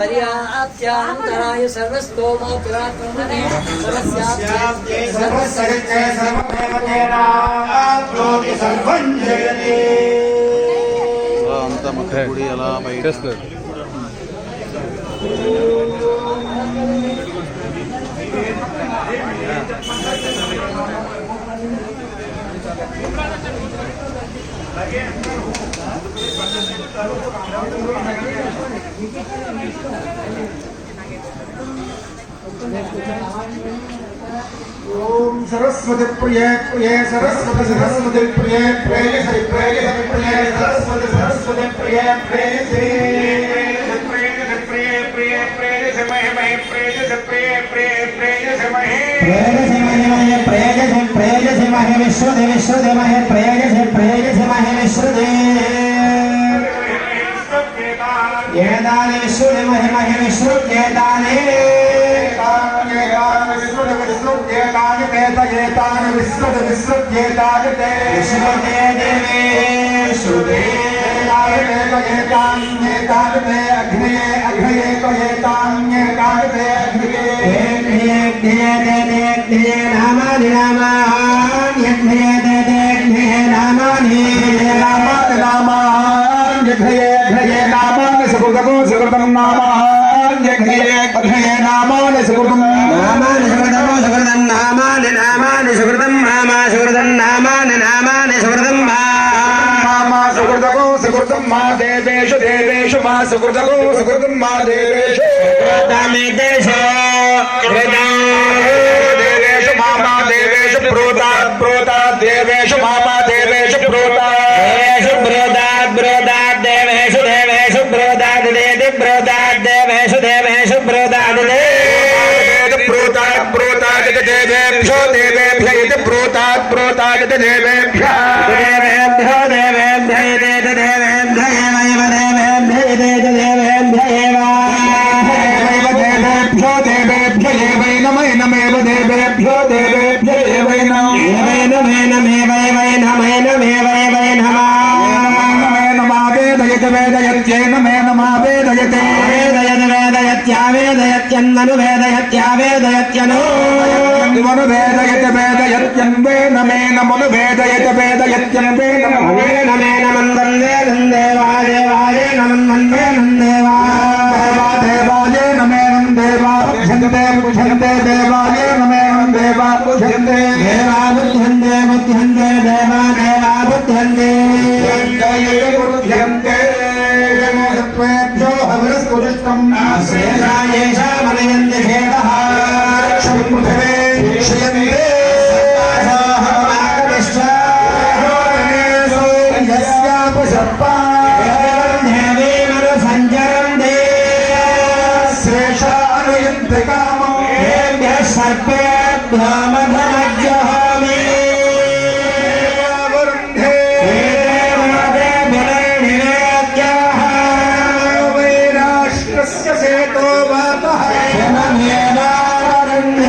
पर्याप्त्यान्तराय सर्वस्तोमोत्तरात्मने सर्वस्याप्ते सर्वसरित्रे सर्वदेवतेनात्रोति सर्वं जयते అంత మొక్క గుడి అలా బయటేస్తారు. ओम सरस्वती प्रिय प्रिय सरस्वती सरस्वती प्रिय प्रिय सरि प्रिय सरि प्रिय सरस्वती सरस्वती प्रिय प्रिय सरि प्रिय प्रिय प्रिय प्रिय से महे महे प्रिय से प्रिय प्रिय प्रिय से महे प्रिय से महे विश्वदेव विश्वदेव महे प्रिय से महे विश्वदेव ये दाने विश्वदेव महे महे विश्वदेव दाने देवेशु देवेशु मा सुकृतको सुकृतं मा देवेशु देवेशु देवेशु मा देवेशु प्रोता प्रोता देवेशु मा देवेशु प्रोता देवेशु प्रोदात् प्रोदात् देवेशु देवेशु प्रोदात् देति प्रोदात् देवेशु देवेशु प्रोदात् देति प्रोतात् प्रोतात् देवेभ्यो देवेभ्य इति प्रोतात् प्रोतात् देवेभ्यः देवेभ्यो देवेभ्य इति देवेभ्य वेदयत्यन्ननु वेदयत्यावेदयत्यनु मनु वेदयत वेदयत्यन्वेन मेन मनु वेदयत वेदयत्यन्वेन मेन मेन मन्दं वेदं देवा देवाय नमन् वेदं देवा देवाय नमेनं देवा पुष्यन्ते पुष्यन्ते देवाय नमेनं देवा पुष्यन्ते देवा बुध्यन्ते बुध्यन्ते देवा देवा बुध्यन्ते बुध्यन्ते हवरस्कुरुष्टं श्रेयायेषा मनयन्ति खेदः पृथिवे श्रियन्ते सञ्चरन्ते श्रेषा अनुयन्ति कामं सर्पेभ्यो मधमज्ज